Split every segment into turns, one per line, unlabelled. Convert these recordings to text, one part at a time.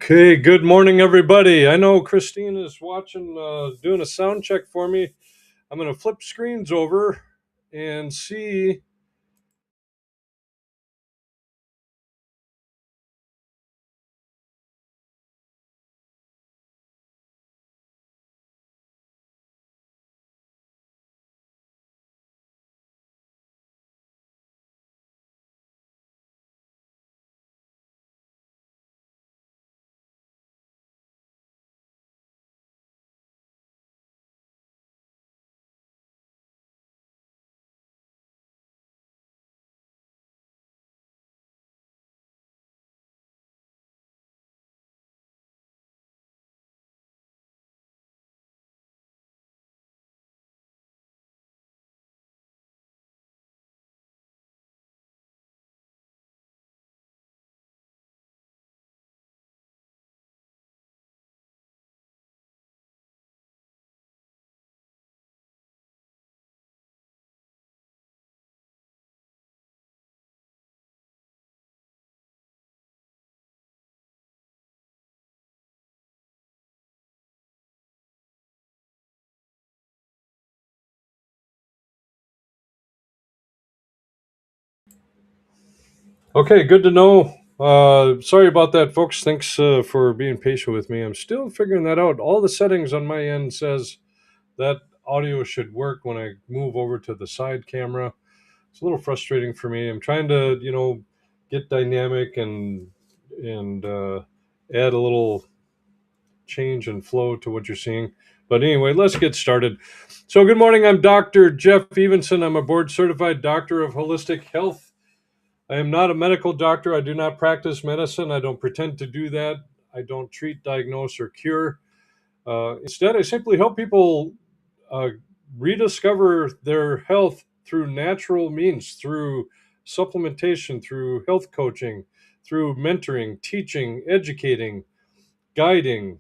Okay, good morning, everybody. I know Christine is watching, doing a sound check for me. I'm going to flip screens over and see. Okay, good to know. Sorry about that, folks. Thanks for being patient with me. I'm still figuring that out. All the settings on my end says that audio should work when I move over to the side camera. It's a little frustrating for me. I'm trying to, get dynamic and add a little change and flow to what you're seeing. But anyway, let's get started. So, good morning. I'm Dr. Jeff Evenson. I'm a board certified doctor of holistic health. I am not a medical doctor. I do not practice medicine. I don't pretend to do that. I don't treat, diagnose, or cure. Instead, I simply help people uh, rediscover their health through natural means, through supplementation, through health coaching, through mentoring, teaching, educating, guiding,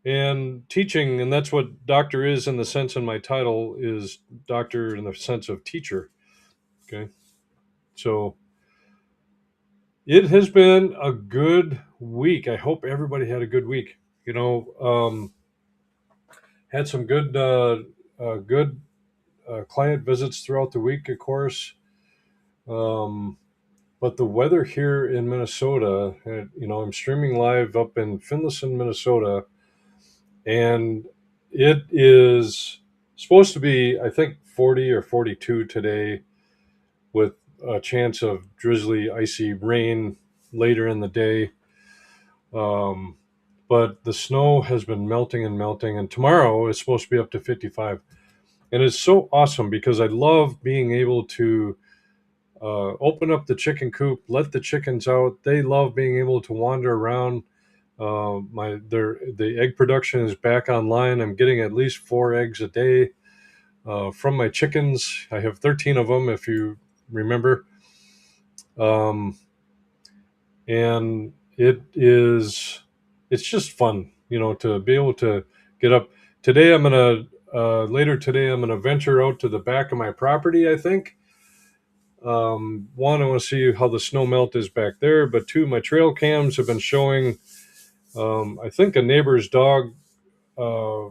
and teaching. And that's what doctor is in the sense in my title is doctor in the sense of teacher. Okay, so it has been a good week. I hope everybody had a good week. Had some good client visits throughout the week, of course. um, but the weather here in Minnesota, I'm streaming live up in Finlayson, Minnesota, and it is supposed to be, I think, 40 or 42 today, with a chance of drizzly, icy rain later in the day. Um, but the snow has been melting and melting, and tomorrow is supposed to be up to 55. And it's so awesome because I love being able to open up the chicken coop, let the chickens out. They love being able to wander around. The egg production is back online. I'm getting at least 4 eggs a day from my chickens. I have 13 of them, if you remember. Um, and it's just fun, to be able to get up. Today, later today, I'm gonna venture out to the back of my property. I think one, I want to see how the snow melt is back there, but two, my trail cams have been showing. I think a neighbor's dog uh,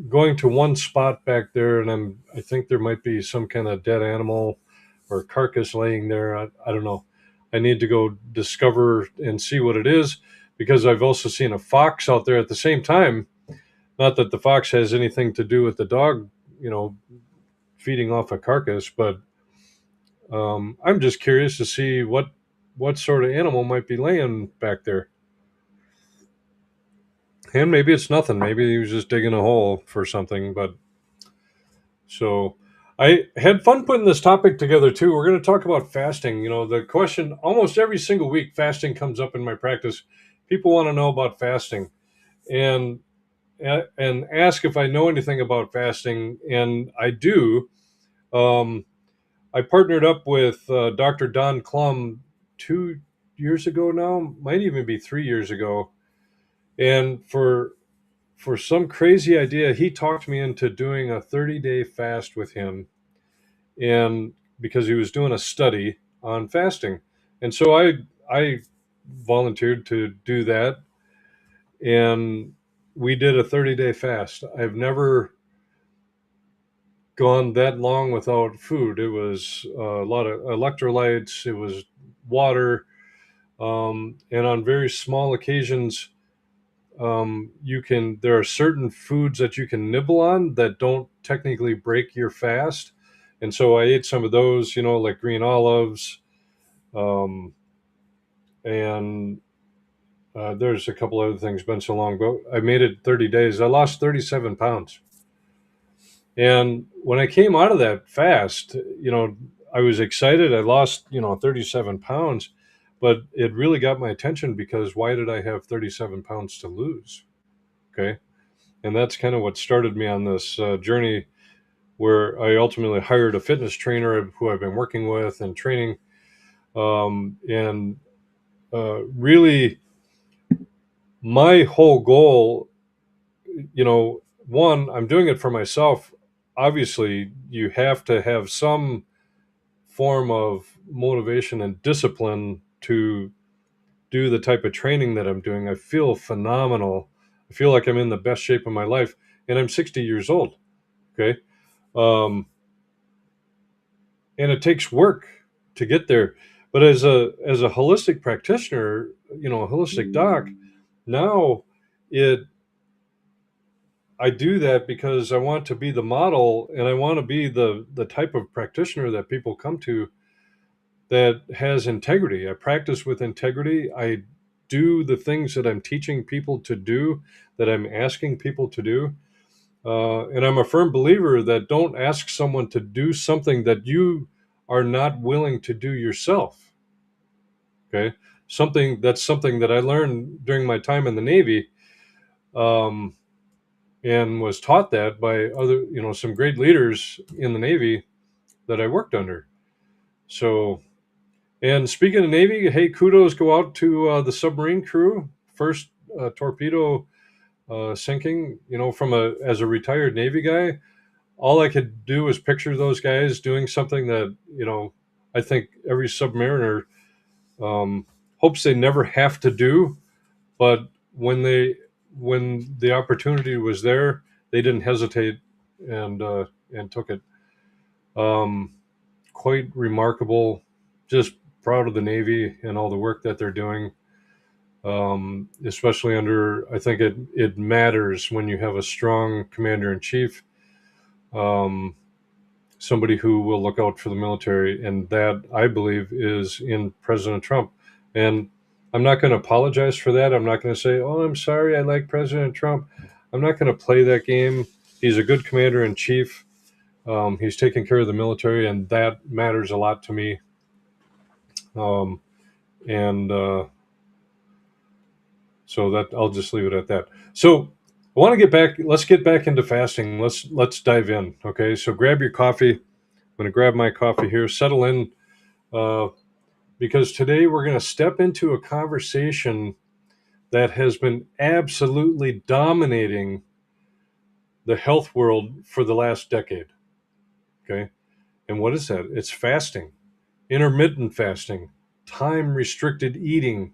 going to one spot back there, and I think there might be some kind of dead animal or carcass laying there. I don't know. I need to go discover and see what it is, because I've also seen a fox out there at the same time. Not that the fox has anything to do with the dog, you know, feeding off a carcass, but I'm just curious to see what sort of animal might be laying back there. And maybe it's nothing. Maybe he was just digging a hole for something. But so I had fun putting this topic together too. We're going to talk about fasting. The question almost every single week, fasting comes up in my practice. People want to know about fasting and and ask if I know anything about fasting, and I do. Um, I partnered up with Dr. Don Klum 2 years ago now, might even be 3 years ago, and for some crazy idea, he talked me into doing a 30-day fast with him, and because he was doing a study on fasting, and so I volunteered to do that, and we did a 30-day fast. I've never gone that long without food. It was a lot of electrolytes, it was water, and on very small occasions, there are certain foods that you can nibble on that don't technically break your fast. And so I ate some of those, like green olives, um, and there's a couple other things. Been so long, but I made it 30 days. I lost 37 pounds. And when I came out of that fast, I was excited. I lost, 37 pounds, but it really got my attention because why did I have 37 pounds to lose? Okay. And that's kind of what started me on this journey where I ultimately hired a fitness trainer who I've been working with and training. And really, my whole goal, one, I'm doing it for myself. Obviously, you have to have some form of motivation and discipline to do the type of training that I'm doing. I feel phenomenal. I feel like I'm in the best shape of my life, and I'm 60 years old. Okay. Um, and it takes work to get there. But as a holistic practitioner, a holistic doc, now it I do that because I want to be the model and I want to be the type of practitioner that people come to that has integrity. I practice with integrity. I do the things that I'm teaching people to do, that I'm asking people to do. And I'm a firm believer that don't ask someone to do something that you are not willing to do yourself. Okay. Something that I learned during my time in the Navy, um, and was taught that by some great leaders in the Navy that I worked under. So, and speaking of Navy, hey, kudos go out to the submarine crew. First torpedo sinking. As a retired Navy guy, all I could do was picture those guys doing something that I think every submariner um, hopes they never have to do. But when the opportunity was there, they didn't hesitate and took it. Um, Quite remarkable. Just proud of the Navy and all the work that they're doing. Especially under, I think it matters when you have a strong commander in chief, um, somebody who will look out for the military, and that I believe is in President Trump. And I'm not going to apologize for that. I'm not going to say, "Oh, I'm sorry, I like President Trump." I'm not going to play that game. He's a good commander in chief. He's taking care of the military, and that matters a lot to me. Um, and So that I'll just leave it at that. So I want to get back. Let's get back into fasting. Let's dive in. Okay. So grab your coffee. I'm going to grab my coffee here. Settle in, uh, because today we're going to step into a conversation that has been absolutely dominating the health world for the last decade. Okay. And what is that? It's fasting, intermittent fasting, time restricted eating,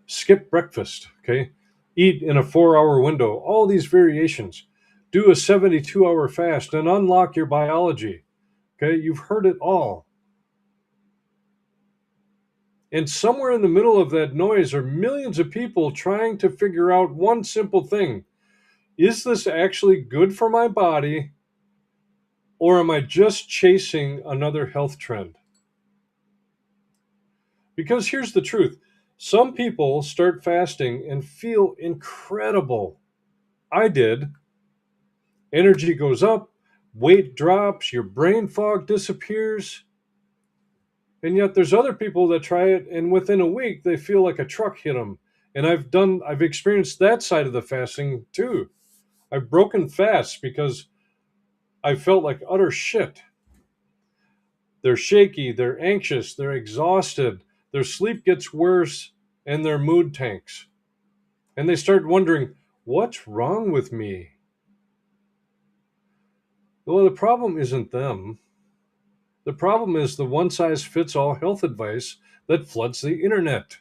skip breakfast. Okay. Eat in a 4 hour window, all these variations. Do a 72-hour fast and unlock your biology. Okay. You've heard it all. And somewhere in the middle of that noise are millions of people trying to figure out one simple thing. Is this actually good for my body, or am I just chasing another health trend? Because here's the truth. Some people start fasting and feel incredible. I did. Energy goes up, weight drops, your brain fog disappears. And yet there's other people that try it and within a week they feel like a truck hit them. And I've experienced that side of the fasting too. I've broken fasts because I felt like utter shit. They're shaky, they're anxious, they're exhausted, their sleep gets worse, and their mood tanks. And they start wondering, what's wrong with me? Well, the problem isn't them. The problem is the one size fits all health advice that floods the internet.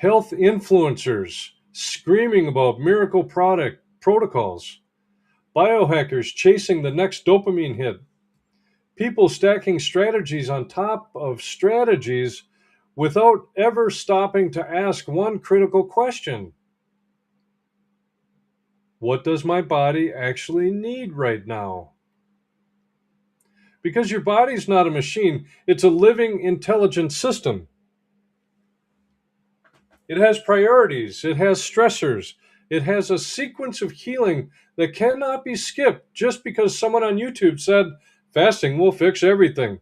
health influencers screaming about miracle product protocols, biohackers chasing the next dopamine hit, people stacking strategies on top of strategies without ever stopping to ask one critical question. What does my body actually need right now? Because your body's not a machine, it's a living, intelligent system. It has priorities, it has stressors, it has a sequence of healing that cannot be skipped just because someone on YouTube said fasting will fix everything.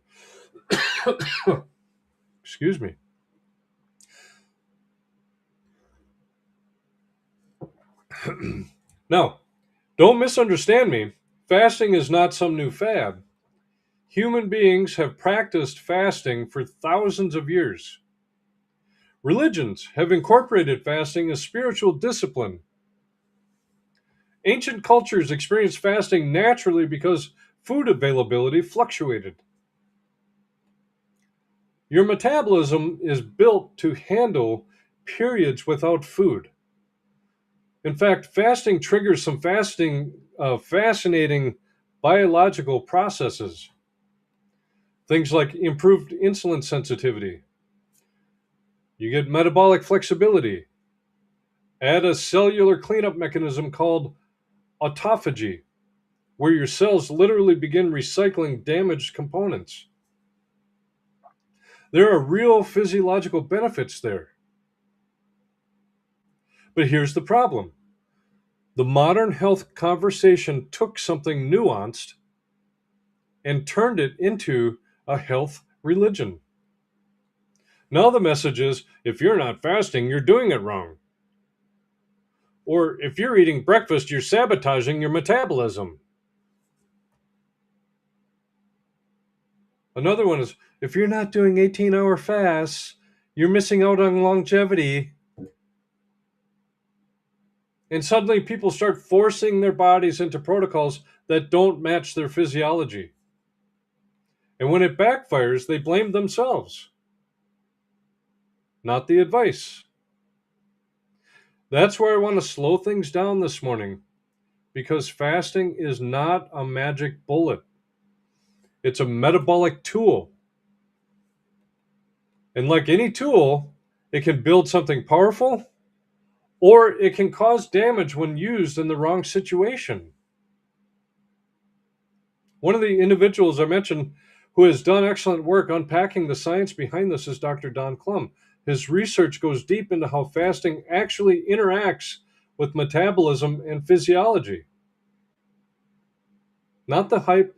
Excuse me. Now, don't misunderstand me. Fasting is not some new fad. Human beings have practiced fasting for thousands of years. Religions have incorporated fasting as spiritual discipline. Ancient cultures experienced fasting naturally because food availability fluctuated. Your metabolism is built to handle periods without food. In fact, fasting triggers some fascinating biological processes. Things like improved insulin sensitivity. You get metabolic flexibility. Add a cellular cleanup mechanism called autophagy, where your cells literally begin recycling damaged components. There are real physiological benefits there. But here's the problem: the modern health conversation took something nuanced and turned it into a health religion. Now the message is, if you're not fasting, you're doing it wrong. Or if you're eating breakfast, you're sabotaging your metabolism. Another one is, if you're not doing 18-hour fasts, you're missing out on longevity. And suddenly people start forcing their bodies into protocols that don't match their physiology. And when it backfires, they blame themselves, not the advice. That's where I want to slow things down this morning, because fasting is not a magic bullet. It's a metabolic tool. And like any tool, it can build something powerful, or it can cause damage when used in the wrong situation. One of the individuals I mentioned who has done excellent work unpacking the science behind this is Dr. Don Klum. His research goes deep into how fasting actually interacts with metabolism and physiology. Not the hype,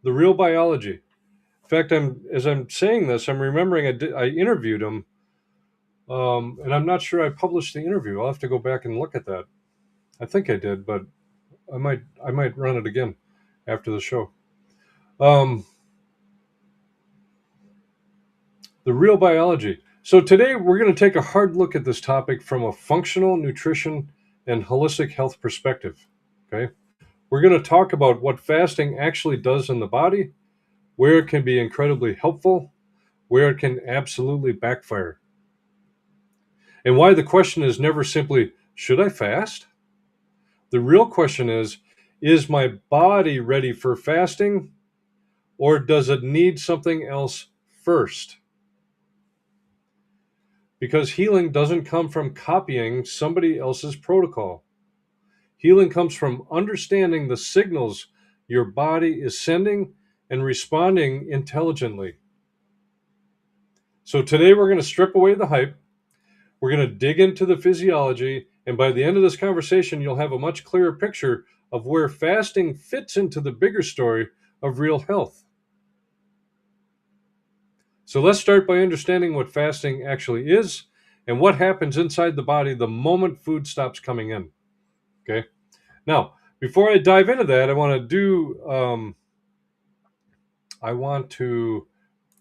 the real biology. In fact, as I'm saying this, I'm remembering I interviewed him, and I'm not sure I published the interview. I'll have to go back and look at that. I think I did, but I might run it again after the show. Um, the real biology. So today we're going to take a hard look at this topic from a functional nutrition and holistic health perspective. Okay, we're going to talk about what fasting actually does in the body, where it can be incredibly helpful, where it can absolutely backfire, and why the question is never simply, should I fast? The real question is my body ready for fasting, or does it need something else first? Because healing doesn't come from copying somebody else's protocol. Healing comes from understanding the signals your body is sending and responding intelligently. So today we're going to strip away the hype. We're going to dig into the physiology. And by the end of this conversation, you'll have a much clearer picture of where fasting fits into the bigger story of real health. So let's start by understanding what fasting actually is and what happens inside the body the moment food stops coming in. Okay. Now, before I dive into that, I want to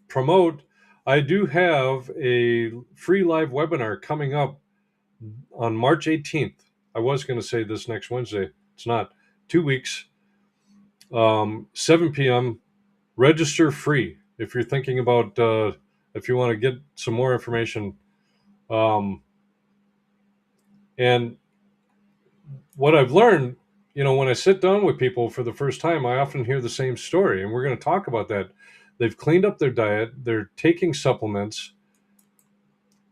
promote. I do have a free live webinar coming up on March 18th. I was going to say this next Wednesday. It's not. 2 weeks, 7 p.m. Register free. If you're thinking about, if you want to get some more information, And what I've learned, when I sit down with people for the first time, I often hear the same story, and we're going to talk about that. They've cleaned up their diet, they're taking supplements,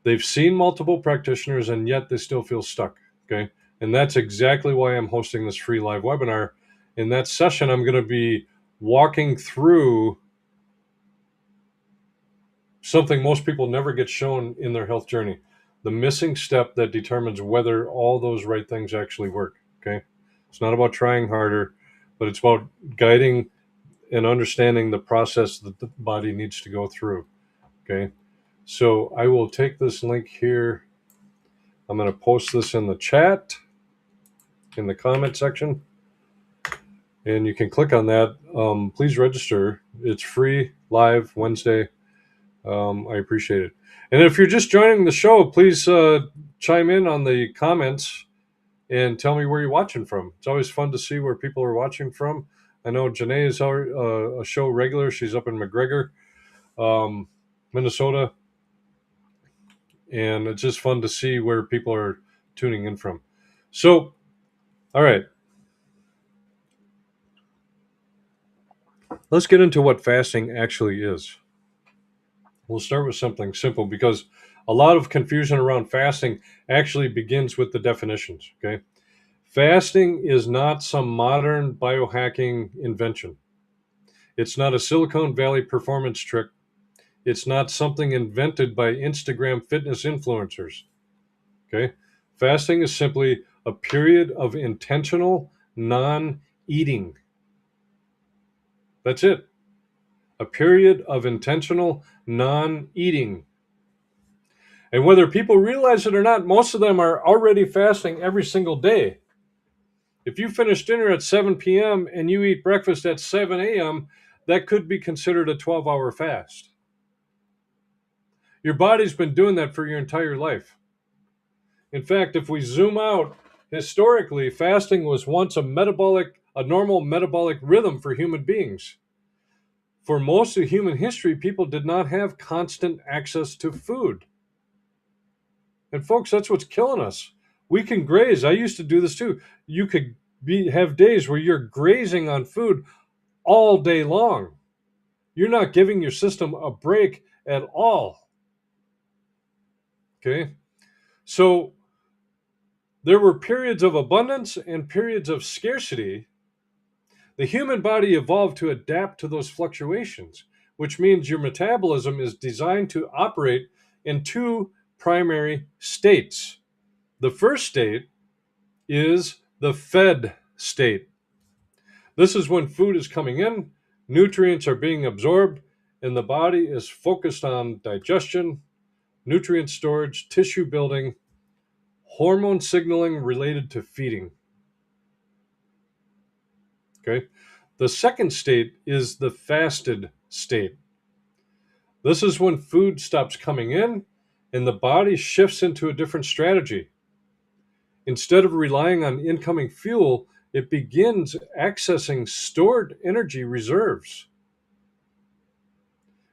they've seen multiple practitioners, and yet they still feel stuck. Okay. And that's exactly why I'm hosting this free live webinar. In that session, I'm going to be walking through something most people never get shown in their health journey, the missing step that determines whether all those right things actually work. Okay. It's not about trying harder, but it's about guiding and understanding the process that the body needs to go through. Okay. So I will take this link here. I'm going to post this in the chat, in the comment section, and you can click on that. Please register. It's free, live Wednesday. I appreciate it. And if you're just joining the show, please chime in on the comments and tell me where you're watching from. It's always fun to see where people are watching from. I know Janae is a show regular. She's up in McGregor, Minnesota. And it's just fun to see where people are tuning in from. So, all right. Let's get into what fasting actually is. We'll start with something simple because a lot of confusion around fasting actually begins with the definitions. Okay. Fasting is not some modern biohacking invention. It's not a Silicon Valley performance trick. It's not something invented by Instagram fitness influencers. Okay. Fasting is simply a period of intentional non eating. That's it. A period of intentional non eating. And whether people realize it or not, most of them are already fasting every single day. If you finish dinner at 7 p.m. and you eat breakfast at 7 a.m., that could be considered a 12-hour fast. Your body's been doing that for your entire life. In fact, if we zoom out, historically, fasting was once a normal metabolic rhythm for human beings. For most of human history, people did not have constant access to food. And folks, that's what's killing us. We can graze. I used to do this too. You could have days where you're grazing on food all day long. You're not giving your system a break at all. Okay? So there were periods of abundance and periods of scarcity. The human body evolved to adapt to those fluctuations, which means your metabolism is designed to operate in two primary states. The first state is the fed state. This is when food is coming in, nutrients are being absorbed, and the body is focused on digestion, nutrient storage, tissue building, hormone signaling related to feeding. Okay. The second state is the fasted state. This is when food stops coming in and the body shifts into a different strategy. Instead of relying on incoming fuel, it begins accessing stored energy reserves.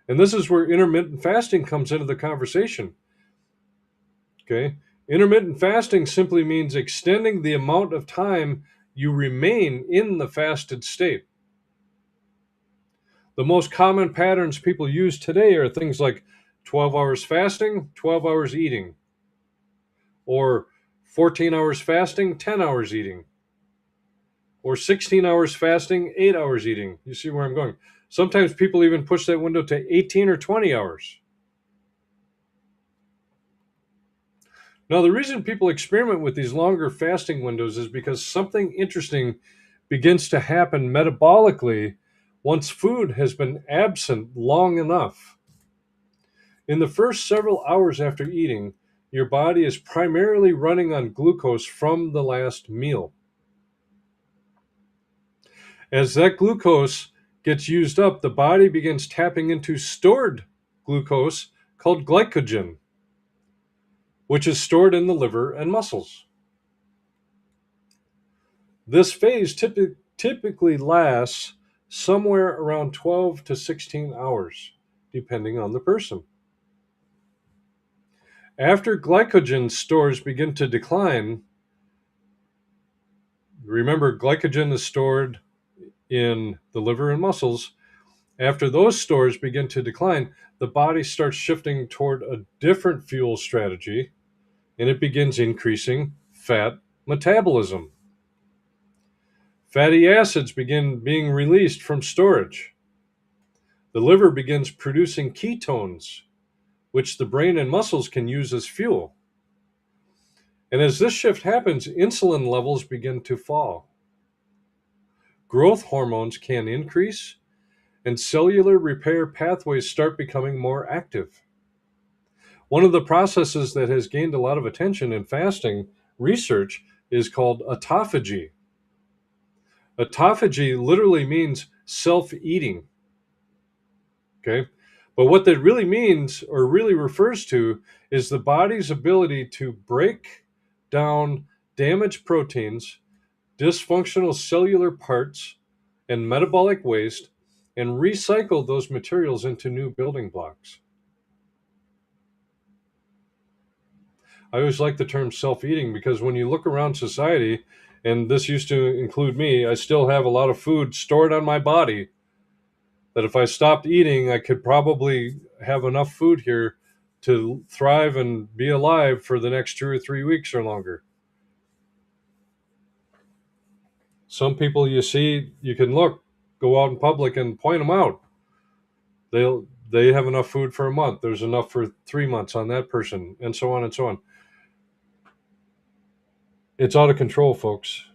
And this is where intermittent fasting comes into the conversation. Okay? Intermittent fasting simply means extending the amount of time you remain in the fasted state. The most common patterns people use today are things like 12 hours fasting, 12 hours eating, or 14 hours fasting, 10 hours eating, or 16 hours fasting, 8 hours eating. You see where I'm going? Sometimes people even push that window to 18 or 20 hours. Now, the reason people experiment with these longer fasting windows is because something interesting begins to happen metabolically once food has been absent long enough. In the first several hours after eating, your body is primarily running on glucose from the last meal. As that glucose gets used up, the body begins tapping into stored glucose called glycogen, which is stored in the liver and muscles. This phase typically lasts somewhere around 12 to 16 hours, depending on the person. After glycogen stores begin to decline, remember glycogen is stored in the liver and muscles. After those stores begin to decline, the body starts shifting toward a different fuel strategy and it begins increasing fat metabolism. Fatty acids begin being released from storage. The liver begins producing ketones, which the brain and muscles can use as fuel. And as this shift happens, insulin levels begin to fall. Growth hormones can increase, and cellular repair pathways start becoming more active. One of the processes that has gained a lot of attention in fasting research is called autophagy. Autophagy literally means self-eating. Okay? But what that really means or really refers to is the body's ability to break down damaged proteins, dysfunctional cellular parts, and metabolic waste and recycle those materials into new building blocks. I always like the term self-eating because when you look around society, and this used to include me, I still have a lot of food stored on my body that if I stopped eating, I could probably have enough food here to thrive and be alive for the next 2 or 3 weeks or longer. Some people you see, you can go out in public and point them out. They have enough food for a month. There's enough for 3 months on that person, and so on and so on. It's out of control, folks.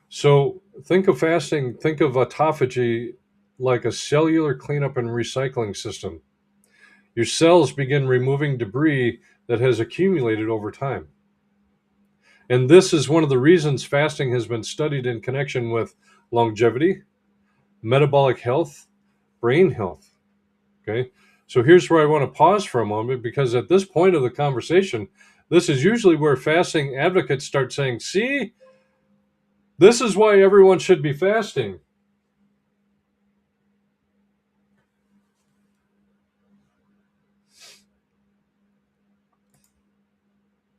So think of fasting, think of autophagy like a cellular cleanup and recycling system. Your cells begin removing debris that has accumulated over time. And this is one of the reasons fasting has been studied in connection with longevity, metabolic health, brain health. Okay. So here's where I want to pause for a moment because at this point of the conversation, this is usually where fasting advocates start saying, see, this is why everyone should be fasting.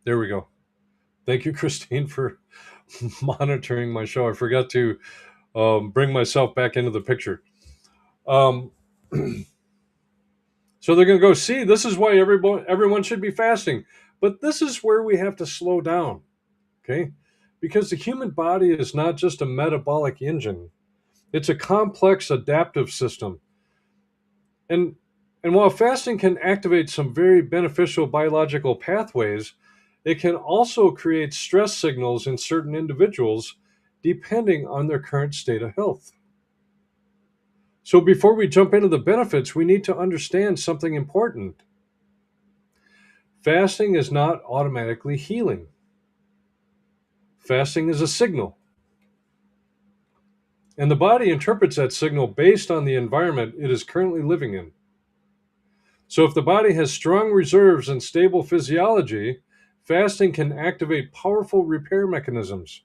There we go. Thank you, Christine, for monitoring my show. I forgot to bring myself back into the picture. Um, so they're going to go, see, this is why everyone should be fasting. But this is where we have to slow down, okay? Because the human body is not just a metabolic engine. It's a complex adaptive system. And while fasting can activate some very beneficial biological pathways, it can also create stress signals in certain individuals depending on their current state of health. So before we jump into the benefits, we need to understand something important. Fasting is not automatically healing. Fasting is a signal. And the body interprets that signal based on the environment it is currently living in. So if the body has strong reserves and stable physiology, fasting can activate powerful repair mechanisms.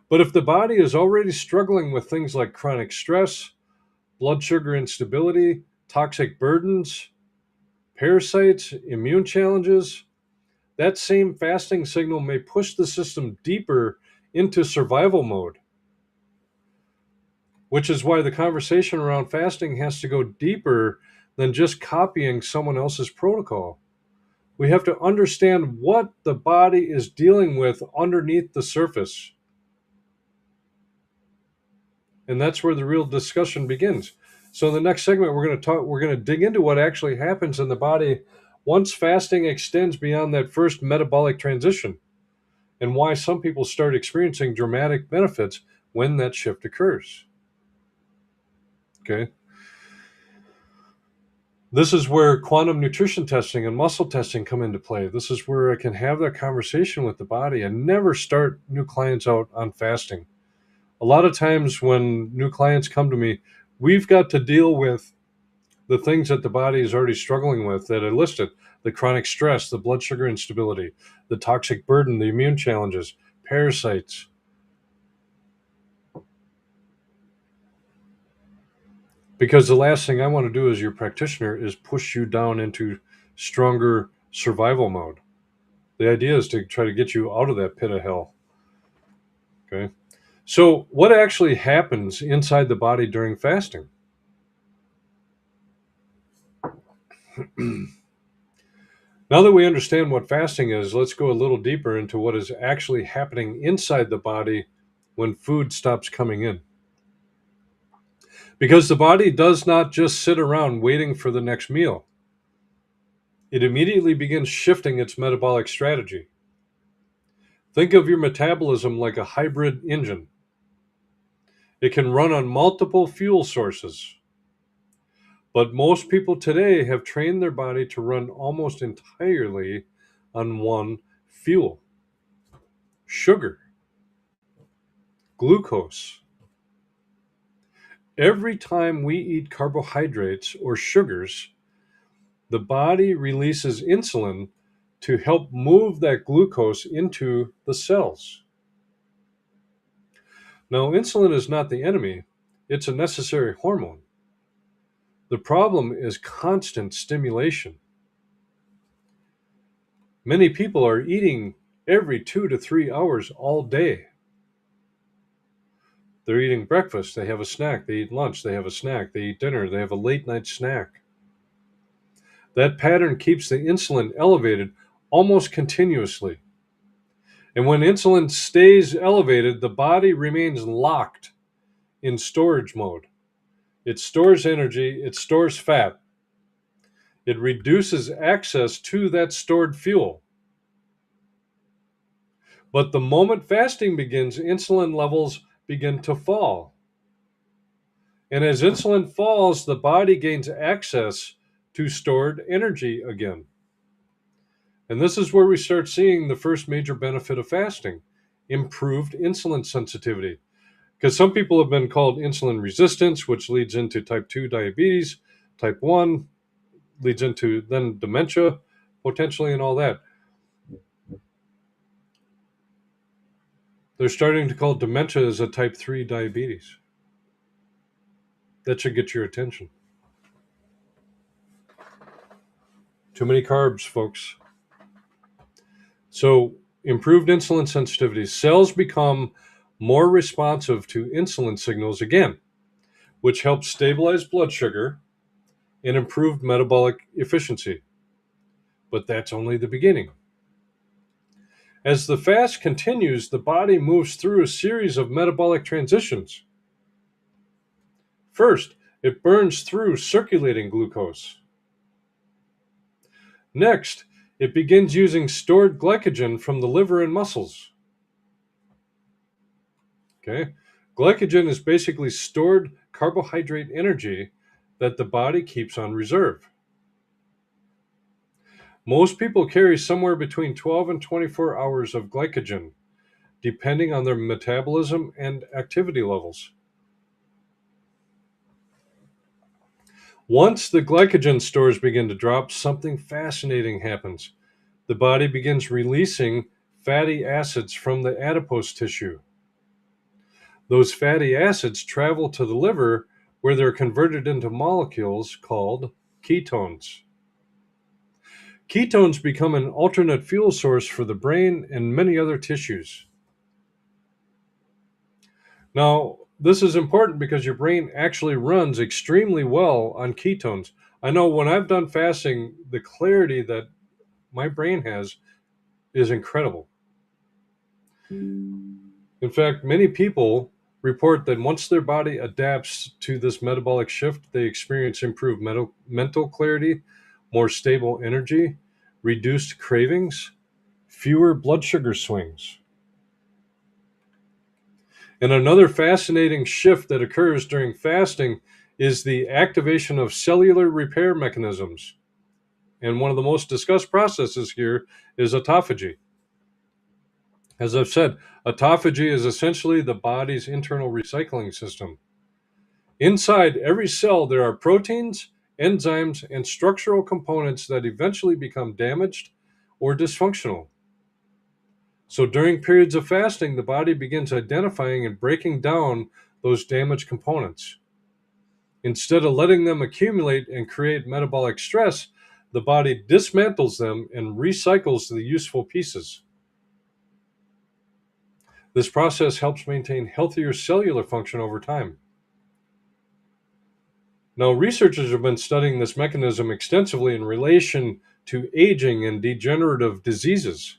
But if the body is already struggling with things like chronic stress, blood sugar instability, toxic burdens, parasites, immune challenges, that same fasting signal may push the system deeper into survival mode. Which is why the conversation around fasting has to go deeper than just copying someone else's protocol. We have to understand what the body is dealing with underneath the surface. And that's where the real discussion begins. So in the next segment we're going to dig into what actually happens in the body once fasting extends beyond that first metabolic transition and why some people start experiencing dramatic benefits when that shift occurs. Okay? This is where quantum nutrition testing and muscle testing come into play. This is where I can have that conversation with the body and never start new clients out on fasting. A lot of times when new clients come to me, we've got to deal with the things that the body is already struggling with that I listed: the chronic stress, the blood sugar instability, the toxic burden, the immune challenges, parasites. Because the last thing I want to do as your practitioner is push you down into stronger survival mode. The idea is to try to get you out of that pit of hell. Okay. So, what actually happens inside the body during fasting? Now that we understand what fasting is, let's go a little deeper into what is actually happening inside the body when food stops coming in. Because the body does not just sit around waiting for the next meal, it immediately begins shifting its metabolic strategy. Think of your metabolism like a hybrid engine. It can run on multiple fuel sources, but most people today have trained their body to run almost entirely on one fuel: sugar, glucose. Every time we eat carbohydrates or sugars, the body releases insulin to help move that glucose into the cells. Now, insulin is not the enemy, it's a necessary hormone. The problem is constant stimulation. Many people are eating every 2 to 3 hours all day. They're eating breakfast, they have a snack, they eat lunch, they have a snack, they eat dinner, they have a late night snack. That pattern keeps the insulin elevated almost continuously. And when insulin stays elevated, the body remains locked in storage mode. It stores energy, it stores fat, it reduces access to that stored fuel. But the moment fasting begins, insulin levels begin to fall. And as insulin falls, the body gains access to stored energy again. And this is where we start seeing the first major benefit of fasting: improved insulin sensitivity. Because some people have been called insulin resistance, which leads into type 2 diabetes, type 1 leads into then dementia potentially, and all that. They're starting to call dementia as a type 3 diabetes. That should get your attention. Too many carbs, folks. So, improved insulin sensitivity. Cells become more responsive to insulin signals again, which helps stabilize blood sugar and improve metabolic efficiency. But that's only the beginning. As the fast continues, the body moves through a series of metabolic transitions. First, it burns through circulating glucose. Next, it begins using stored glycogen from the liver and muscles. Okay? Glycogen is basically stored carbohydrate energy that the body keeps on reserve. Most people carry somewhere between 12 and 24 hours of glycogen, depending on their metabolism and activity levels. Once the glycogen stores begin to drop, something fascinating happens. The body begins releasing fatty acids from the adipose tissue. Those fatty acids travel to the liver where they're converted into molecules called ketones. Ketones become an alternate fuel source for the brain and many other tissues. Now, this is important because your brain actually runs extremely well on ketones. I know when I've done fasting, the clarity that my brain has is incredible. In fact, many people report that once their body adapts to this metabolic shift, they experience improved mental clarity, more stable energy, reduced cravings, fewer blood sugar swings. And another fascinating shift that occurs during fasting is the activation of cellular repair mechanisms. And one of the most discussed processes here is autophagy. As I've said, autophagy is essentially the body's internal recycling system. Inside every cell, there are proteins, enzymes, and structural components that eventually become damaged or dysfunctional. So during periods of fasting, the body begins identifying and breaking down those damaged components. Instead of letting them accumulate and create metabolic stress, the body dismantles them and recycles the useful pieces. This process helps maintain healthier cellular function over time. Now, researchers have been studying this mechanism extensively in relation to aging and degenerative diseases.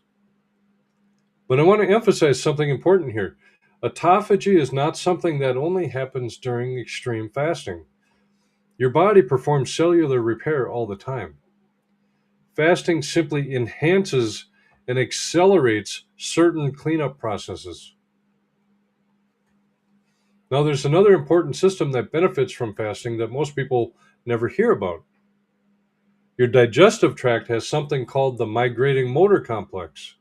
But I want to emphasize something important here. Autophagy is not something that only happens during extreme fasting. Your body performs cellular repair all the time. Fasting simply enhances and accelerates certain cleanup processes. Now, there's another important system that benefits from fasting that most people never hear about. Your digestive tract has something called the migrating motor complex.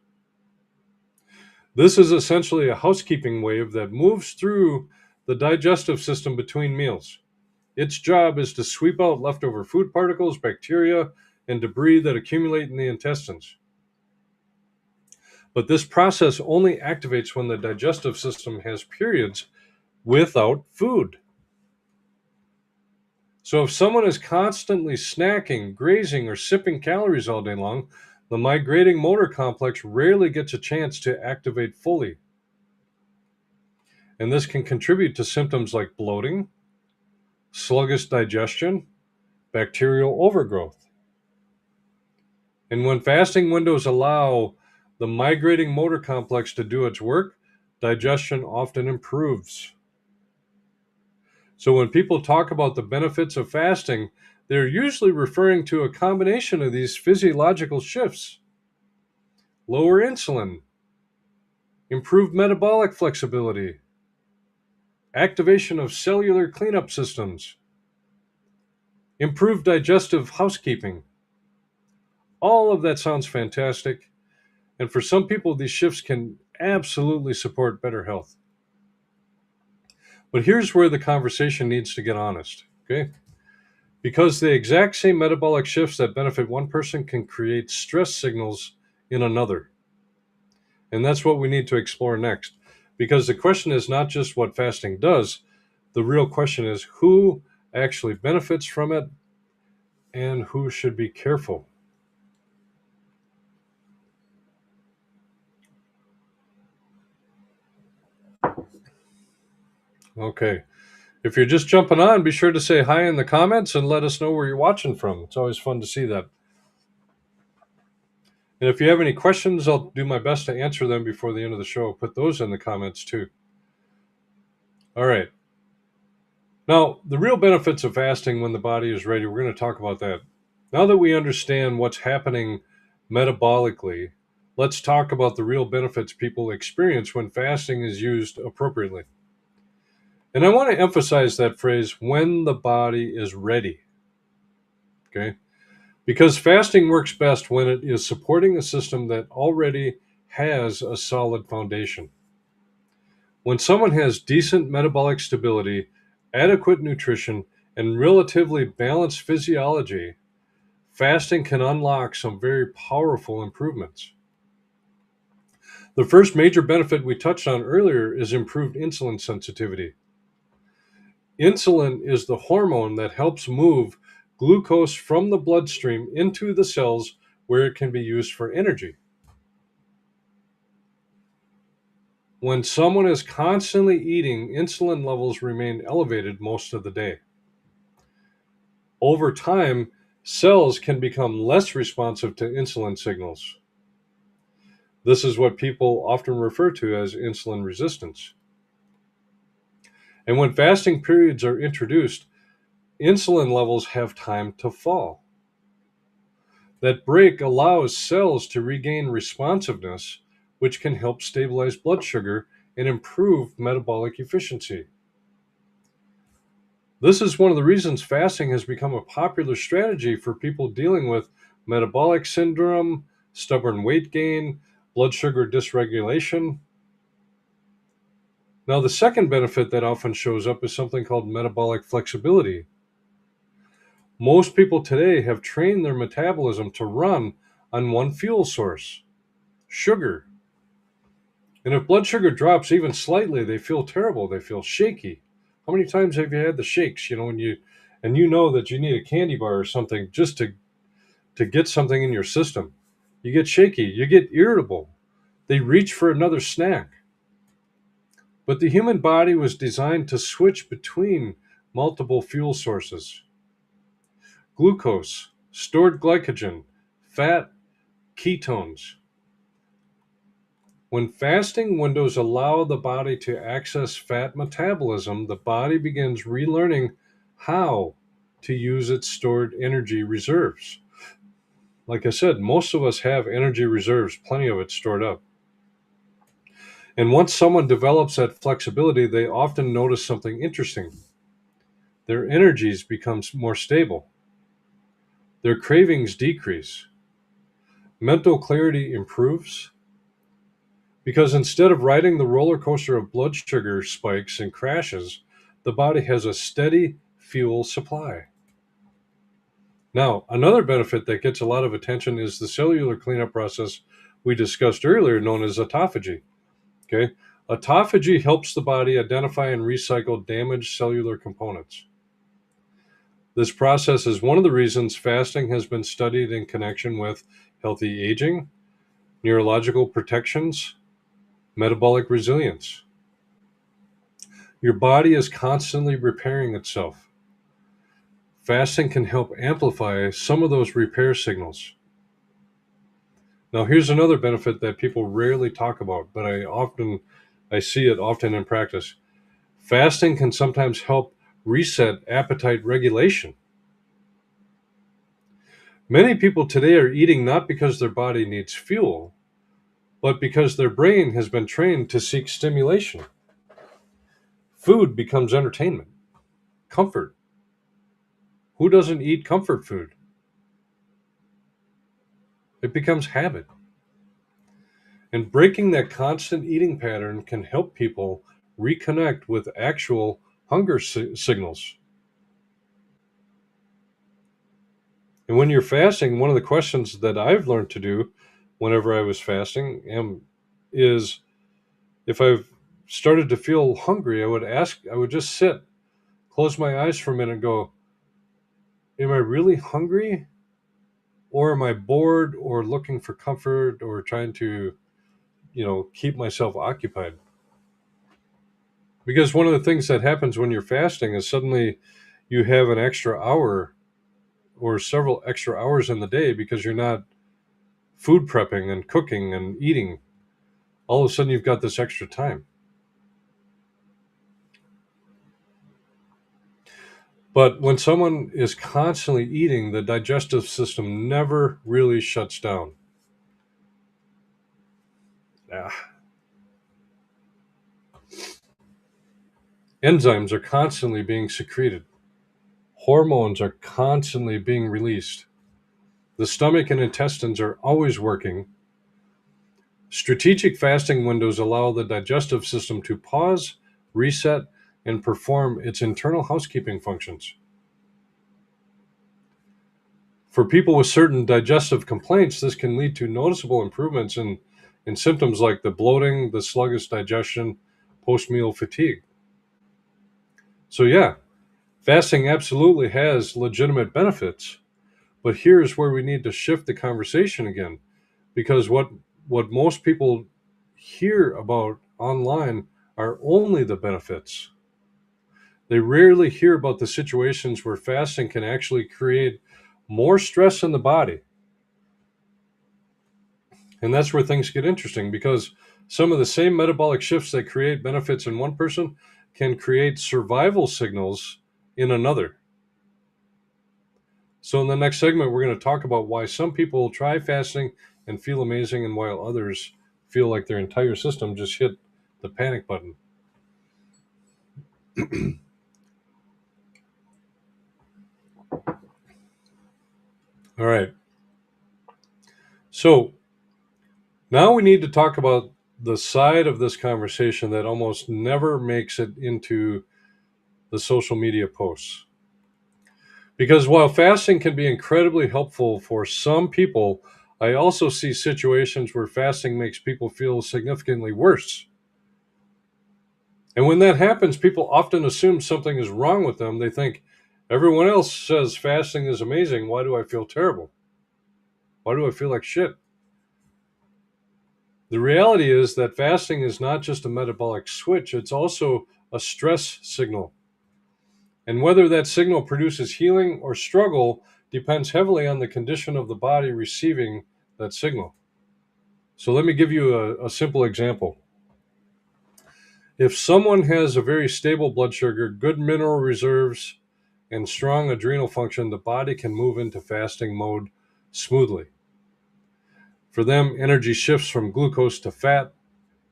This is essentially a housekeeping wave that moves through the digestive system between meals. Its job is to sweep out leftover food particles, bacteria, and debris that accumulate in the intestines. But this process only activates when the digestive system has periods without food. So if someone is constantly snacking, grazing, or sipping calories all day long, the migrating motor complex rarely gets a chance to activate fully. And this can contribute to symptoms like bloating, sluggish digestion, bacterial overgrowth. And when fasting windows allow the migrating motor complex to do its work, digestion often improves. So when people talk about the benefits of fasting, they're usually referring to a combination of these physiological shifts: lower insulin, improved metabolic flexibility, activation of cellular cleanup systems, improved digestive housekeeping. All of that sounds fantastic. And for some people, these shifts can absolutely support better health. But here's where the conversation needs to get honest, okay? Because the exact same metabolic shifts that benefit one person can create stress signals in another. And that's what we need to explore next. Because the question is not just what fasting does, the real question is who actually benefits from it and who should be careful. Okay. If you're just jumping on, be sure to say hi in the comments and let us know where you're watching from. It's always fun to see that. And if you have any questions, I'll do my best to answer them before the end of the show. Put those in the comments too. All right. Now, the real benefits of fasting when the body is ready, we're going to talk about that. Now that we understand what's happening metabolically, let's talk about the real benefits people experience when fasting is used appropriately. And I want to emphasize that phrase, when the body is ready. Okay? Because fasting works best when it is supporting a system that already has a solid foundation. When someone has decent metabolic stability, adequate nutrition, and relatively balanced physiology, fasting can unlock some very powerful improvements. The first major benefit we touched on earlier is improved insulin sensitivity. Insulin is the hormone that helps move glucose from the bloodstream into the cells where it can be used for energy. When someone is constantly eating, insulin levels remain elevated most of the day. Over time, cells can become less responsive to insulin signals. This is what people often refer to as insulin resistance. And when fasting periods are introduced, insulin levels have time to fall. That break allows cells to regain responsiveness, which can help stabilize blood sugar and improve metabolic efficiency. This is one of the reasons fasting has become a popular strategy for people dealing with metabolic syndrome, stubborn weight gain, blood sugar dysregulation. Now, the second benefit that often shows up is something called metabolic flexibility. Most people today have trained their metabolism to run on one fuel source: sugar. And if blood sugar drops even slightly, they feel terrible, they feel shaky, How many times have you had the shakes, and you know that you need a candy bar or something just to get something in your system? You get shaky, you get irritable. They reach for another snack. But the human body was designed to switch between multiple fuel sources: glucose, stored glycogen, fat, ketones. When fasting windows allow the body to access fat metabolism, the body begins relearning how to use its stored energy reserves. Like I said, most of us have energy reserves, plenty of it stored up. And once someone develops that flexibility, they often notice something interesting. Their energies become more stable. Their cravings decrease. Mental clarity improves because instead of riding the roller coaster of blood sugar spikes and crashes, the body has a steady fuel supply. Now, another benefit that gets a lot of attention is the cellular cleanup process we discussed earlier, known as autophagy. Okay? Autophagy helps the body identify and recycle damaged cellular components. This process is one of the reasons fasting has been studied in connection with healthy aging, neurological protections, metabolic resilience. Your body is constantly repairing itself. Fasting can help amplify some of those repair signals. Now, here's another benefit that people rarely talk about, but I see it often in practice. Fasting can sometimes help reset appetite regulation. Many people today are eating not because their body needs fuel, but because their brain has been trained to seek stimulation. Food becomes entertainment, comfort. Who doesn't eat comfort food? It becomes habit. And breaking that constant eating pattern can help people reconnect with actual hunger signals. And when you're fasting, one of the questions that I've learned to do whenever I was fasting is if I've started to feel hungry, I would just sit, close my eyes for a minute and go, am I really hungry? Or am I bored or looking for comfort or trying to, keep myself occupied? Because one of the things that happens when you're fasting is suddenly you have an extra hour or several extra hours in the day because you're not food prepping and cooking and eating. All of a sudden, you've got this extra time. But when someone is constantly eating, the digestive system never really shuts down. Ah. Enzymes are constantly being secreted. Hormones are constantly being released. The stomach and intestines are always working. Strategic fasting windows allow the digestive system to pause, reset, and perform its internal housekeeping functions. For people with certain digestive complaints, this can lead to noticeable improvements in symptoms like the bloating, the sluggish digestion, post meal fatigue. So, yeah, fasting absolutely has legitimate benefits, but here's where we need to shift the conversation again, because what most people hear about online are only the benefits. They rarely hear about the situations where fasting can actually create more stress in the body. And that's where things get interesting because some of the same metabolic shifts that create benefits in one person can create survival signals in another. So, in the next segment, we're going to talk about why some people try fasting and feel amazing, and while others feel like their entire system just hit the panic button. All right. So, now we need to talk about the side of this conversation that almost never makes it into the social media posts. Because while fasting can be incredibly helpful for some people, I also see situations where fasting makes people feel significantly worse. And when that happens, people often assume something is wrong with them. They think, everyone else says fasting is amazing. Why do I feel terrible? Why do I feel like shit? The reality is that fasting is not just a metabolic switch, it's also a stress signal. And whether that signal produces healing or struggle depends heavily on the condition of the body receiving that signal. So let me give you a simple example. If someone has a very stable blood sugar, good mineral reserves, and strong adrenal function, the body can move into fasting mode smoothly. For them, energy shifts from glucose to fat,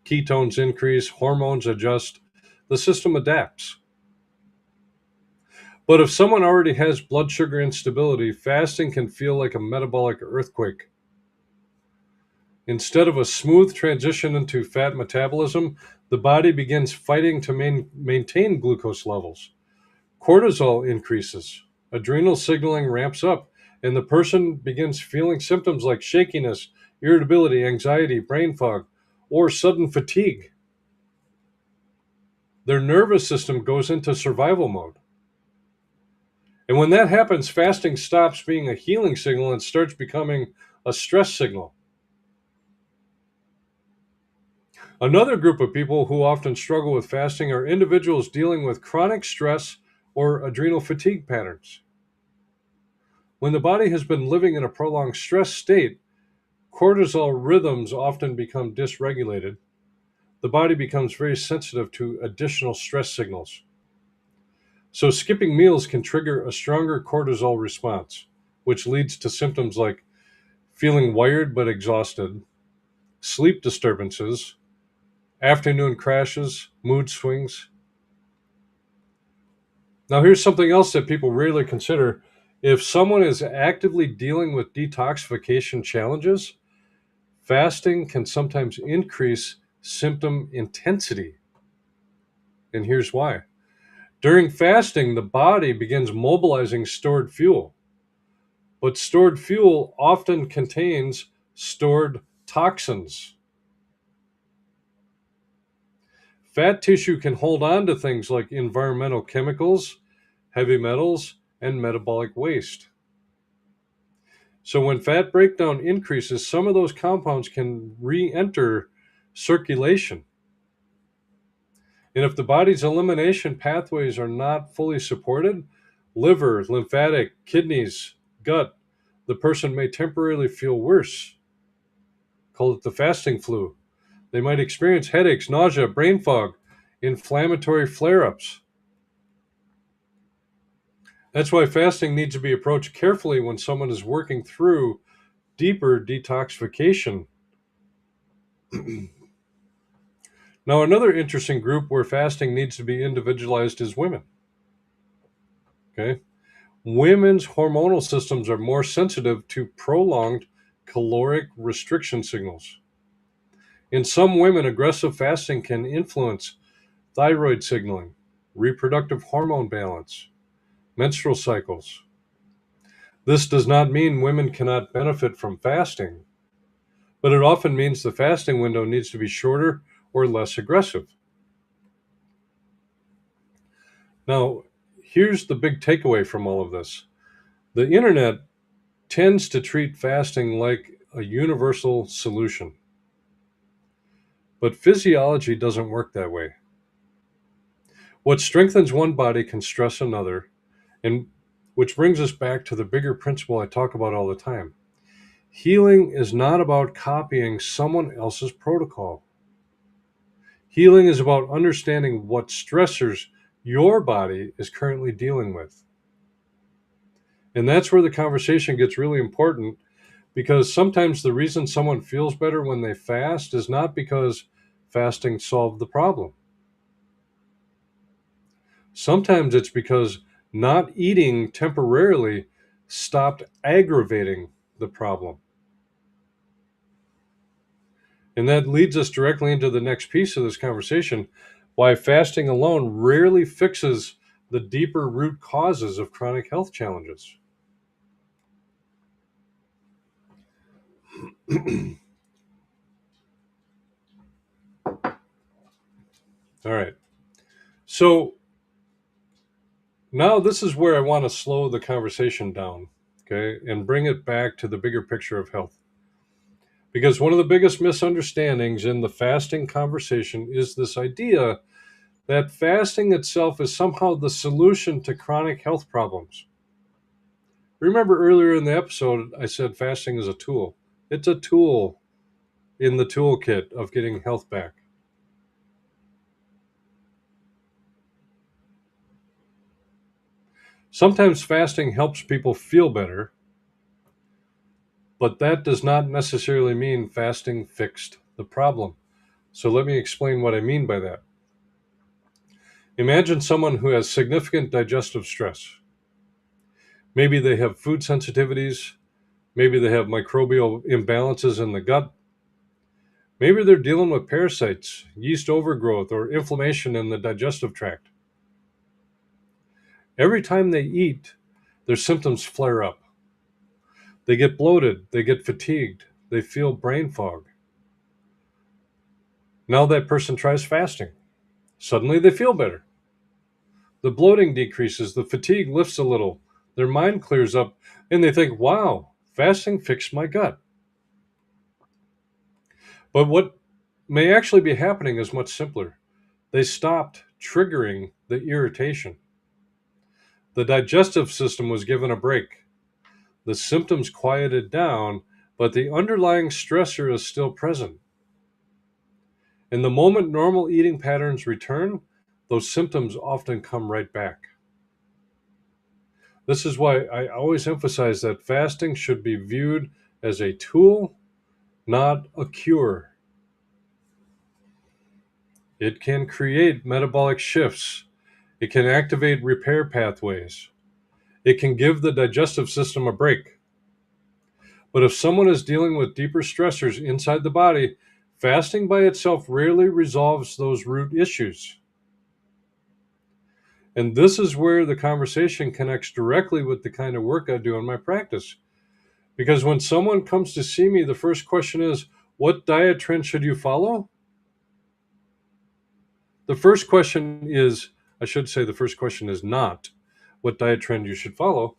ketones increase, hormones adjust, the system adapts. But if someone already has blood sugar instability, fasting can feel like a metabolic earthquake. Instead of a smooth transition into fat metabolism, the body begins fighting to maintain glucose levels. Cortisol increases, adrenal signaling ramps up, and the person begins feeling symptoms like shakiness, irritability, anxiety, brain fog, or sudden fatigue. Their nervous system goes into survival mode. And when that happens, fasting stops being a healing signal and starts becoming a stress signal. Another group of people who often struggle with fasting are individuals dealing with chronic stress or adrenal fatigue patterns. When the body has been living in a prolonged stress state, cortisol rhythms often become dysregulated. The body becomes very sensitive to additional stress signals. So, skipping meals can trigger a stronger cortisol response, which leads to symptoms like feeling wired but exhausted, sleep disturbances, afternoon crashes, mood swings. Now, here's something else that people rarely consider. If someone is actively dealing with detoxification challenges, fasting can sometimes increase symptom intensity. And here's why. During fasting, the body begins mobilizing stored fuel, but stored fuel often contains stored toxins. Fat tissue can hold on to things like environmental chemicals, heavy metals, and metabolic waste. So when fat breakdown increases, some of those compounds can re enter circulation. And if the body's elimination pathways are not fully supported, liver, lymphatic, kidneys, gut, the person may temporarily feel worse. Call it the fasting flu. They might experience headaches, nausea, brain fog, inflammatory flare ups. That's why fasting needs to be approached carefully when someone is working through deeper detoxification. Now, another interesting group where fasting needs to be individualized is women. Okay. Women's hormonal systems are more sensitive to prolonged caloric restriction signals. In some women, aggressive fasting can influence thyroid signaling, reproductive hormone balance, menstrual cycles. This does not mean women cannot benefit from fasting, but it often means the fasting window needs to be shorter or less aggressive. Now, here's the big takeaway from all of this. The internet tends to treat fasting like a universal solution, but physiology doesn't work that way. What strengthens one body can stress another, and which brings us back to the bigger principle I talk about all the time. Healing is not about copying someone else's protocol. Healing is about understanding what stressors your body is currently dealing with. And that's where the conversation gets really important because sometimes the reason someone feels better when they fast is not because fasting solved the problem. Sometimes it's because not eating temporarily stopped aggravating the problem. And that leads us directly into the next piece of this conversation, why fasting alone rarely fixes the deeper root causes of chronic health challenges. All right. So now this is where I want to slow the conversation down, okay, and bring it back to the bigger picture of health. Because one of the biggest misunderstandings in the fasting conversation is this idea that fasting itself is somehow the solution to chronic health problems. Remember earlier in the episode, I said fasting is a tool. It's a tool in the toolkit of getting health back. Sometimes fasting helps people feel better, but that does not necessarily mean fasting fixed the problem. So let me explain what I mean by that. Imagine someone who has significant digestive stress. Maybe they have food sensitivities, maybe they have microbial imbalances in the gut, maybe they're dealing with parasites, yeast overgrowth, or inflammation in the digestive tract. Every time they eat, their symptoms flare up. They get bloated, they get fatigued, they feel brain fog. Now that person tries fasting. Suddenly they feel better. The bloating decreases, the fatigue lifts a little, their mind clears up, and they think, wow, fasting fixed my gut. But what may actually be happening is much simpler. They stopped triggering the irritation. The digestive system was given a break. The symptoms quieted down, but the underlying stressor is still present. And the moment normal eating patterns return, those symptoms often come right back. This is why I always emphasize that fasting should be viewed as a tool, not a cure. It can create metabolic shifts. It can activate repair pathways. It can give the digestive system a break. But if someone is dealing with deeper stressors inside the body, fasting by itself rarely resolves those root issues. And this is where the conversation connects directly with the kind of work I do in my practice. Because when someone comes to see me, the first question is, what diet trend should you follow? The first question is, I should say, the first question is not what diet trend you should follow.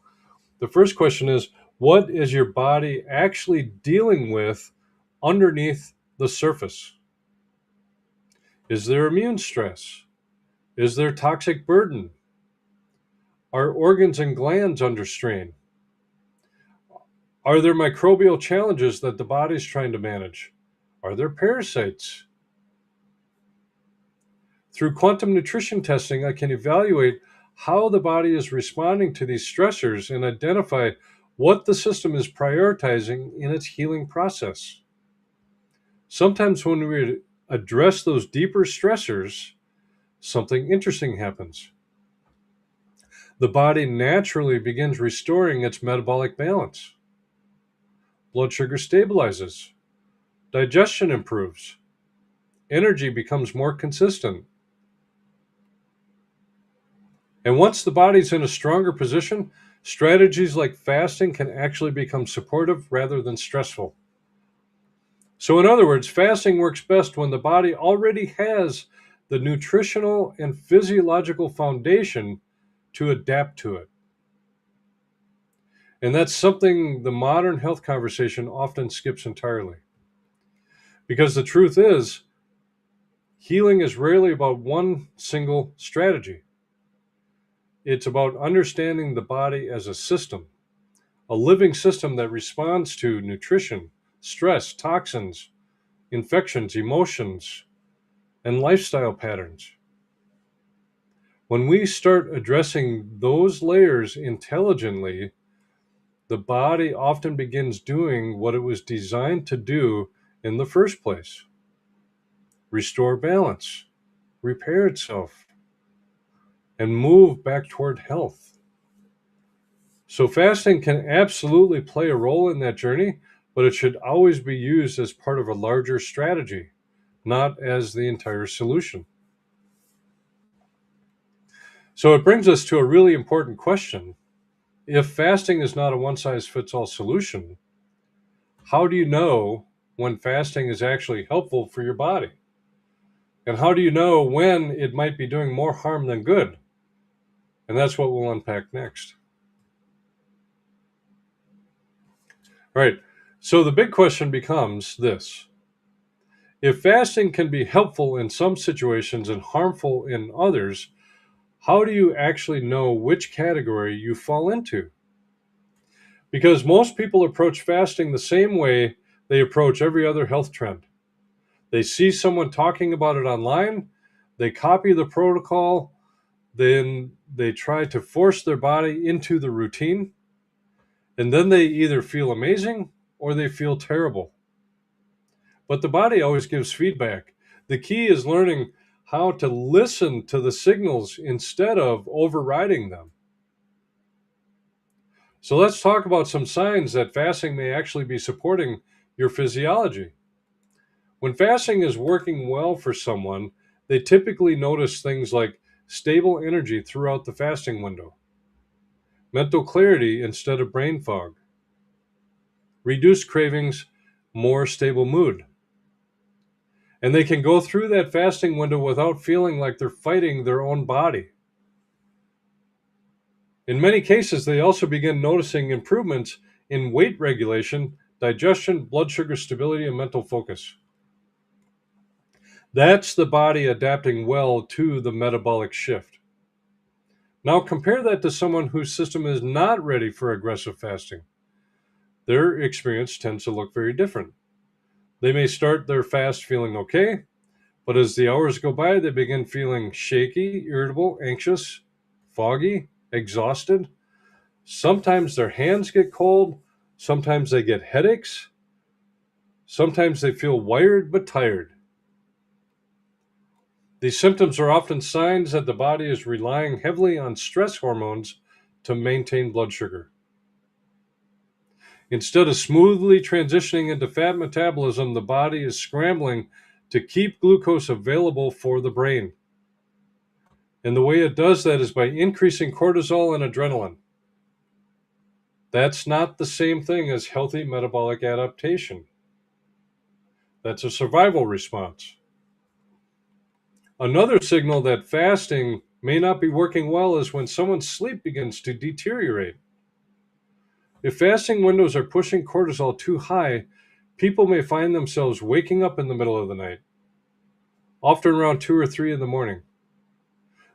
The first question is, what is your body actually dealing with underneath the surface? Is there immune stress? Is there toxic burden? Are organs and glands under strain? Are there microbial challenges that the body's trying to manage? Are there parasites? Through quantum nutrition testing, I can evaluate how the body is responding to these stressors and identify what the system is prioritizing in its healing process. Sometimes when we address those deeper stressors, something interesting happens. The body naturally begins restoring its metabolic balance. Blood sugar stabilizes, digestion improves, energy becomes more consistent. And once the body's in a stronger position, strategies like fasting can actually become supportive rather than stressful. So, in other words, fasting works best when the body already has the nutritional and physiological foundation to adapt to it. And that's something the modern health conversation often skips entirely. Because the truth is, healing is rarely about one single strategy. It's about understanding the body as a system, a living system that responds to nutrition, stress, toxins, infections, emotions, and lifestyle patterns. When we start addressing those layers intelligently, the body often begins doing what it was designed to do in the first place: restore balance, repair itself, and move back toward health. So, fasting can absolutely play a role in that journey, but it should always be used as part of a larger strategy, not as the entire solution. So, it brings us to a really important question. If fasting is not a one size fits all solution, how do you know when fasting is actually helpful for your body? And how do you know when it might be doing more harm than good? And that's what we'll unpack next. All right. So the big question becomes this: if fasting can be helpful in some situations and harmful in others, how do you actually know which category you fall into? Because most people approach fasting the same way they approach every other health trend. They see someone talking about it online, they copy the protocol, then they try to force their body into the routine, and then they either feel amazing or they feel terrible. But the body always gives feedback. The key is learning how to listen to the signals instead of overriding them. So let's talk about some signs that fasting may actually be supporting your physiology. When fasting is working well for someone, they typically notice things like stable energy throughout the fasting window, mental clarity instead of brain fog, reduced cravings, more stable mood. And they can go through that fasting window without feeling like they're fighting their own body. In many cases, they also begin noticing improvements in weight regulation, digestion, blood sugar stability, and mental focus. That's the body adapting well to the metabolic shift. Now, compare that to someone whose system is not ready for aggressive fasting. Their experience tends to look very different. They may start their fast feeling okay, but as the hours go by, they begin feeling shaky, irritable, anxious, foggy, exhausted. Sometimes their hands get cold. Sometimes they get headaches. Sometimes they feel wired but tired. These symptoms are often signs that the body is relying heavily on stress hormones to maintain blood sugar. Instead of smoothly transitioning into fat metabolism, the body is scrambling to keep glucose available for the brain. And the way it does that is by increasing cortisol and adrenaline. That's not the same thing as healthy metabolic adaptation. That's a survival response. Another signal that fasting may not be working well is when someone's sleep begins to deteriorate. If fasting windows are pushing cortisol too high, people may find themselves waking up in the middle of the night, often around 2 or 3 in the morning.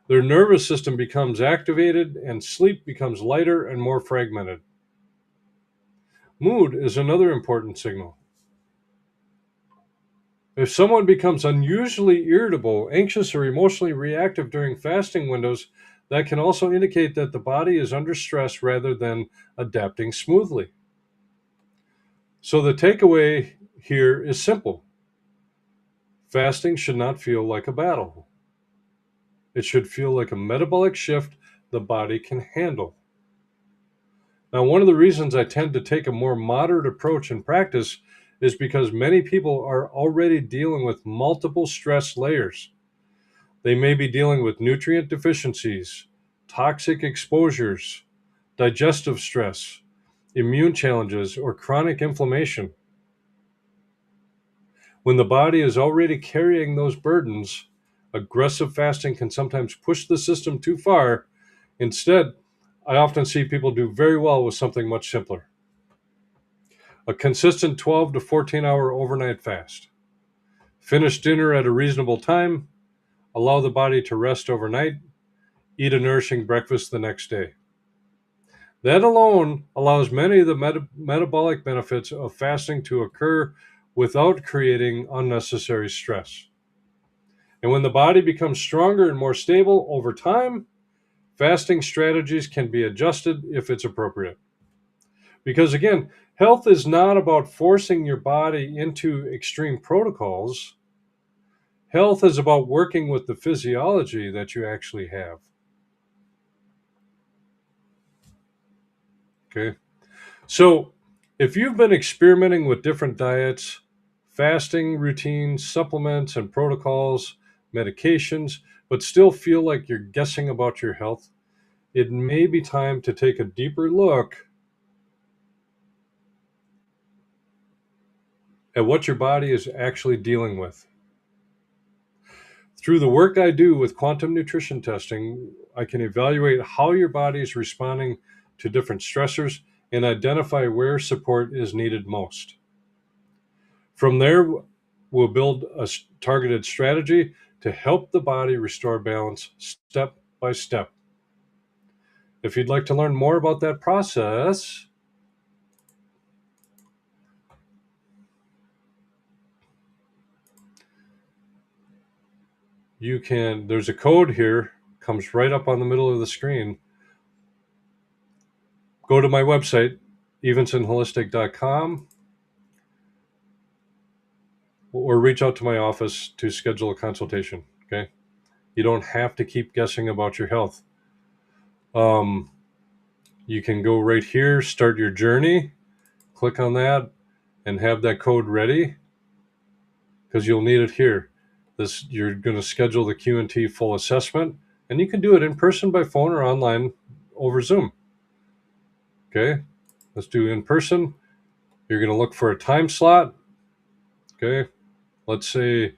Their nervous system becomes activated and sleep becomes lighter and more fragmented. Mood is another important signal. If someone becomes unusually irritable, anxious, or emotionally reactive during fasting windows, that can also indicate that the body is under stress rather than adapting smoothly. So the takeaway here is simple: fasting should not feel like a battle. It should feel like a metabolic shift the body can handle. Now, one of the reasons I tend to take a more moderate approach in practice is because many people are already dealing with multiple stress layers. They may be dealing with nutrient deficiencies, toxic exposures, digestive stress, immune challenges, or chronic inflammation. When the body is already carrying those burdens, aggressive fasting can sometimes push the system too far. Instead, I often see people do very well with something much simpler: a consistent 12 to 14 hour overnight fast. Finish dinner at a reasonable time, allow the body to rest overnight, eat a nourishing breakfast the next day. That alone allows many of the metabolic benefits of fasting to occur without creating unnecessary stress. And when the body becomes stronger and more stable over time, fasting strategies can be adjusted if it's appropriate. Because again, health is not about forcing your body into extreme protocols. Health is about working with the physiology that you actually have. Okay. So, if you've been experimenting with different diets, fasting routines, supplements, and protocols, medications, but still feel like you're guessing about your health, it may be time to take a deeper look at what your body is actually dealing with. Through the work I do with quantum nutrition testing, I can evaluate how your body is responding to different stressors and identify where support is needed most. From there, we'll build a targeted strategy to help the body restore balance step by step. If you'd like to learn more about that process, there's a code here, comes right up on the middle of the screen. Go to my website, evensonholistic.com, or reach out to my office to schedule a consultation. Okay. You don't have to keep guessing about your health. You can go right here, start your journey, click on that, and have that code ready, because you'll need it here. You're going to schedule the Q&T full assessment, and you can do it in person, by phone, or online over Zoom. Okay, let's do in person. You're going to look for a time slot. Okay, let's say,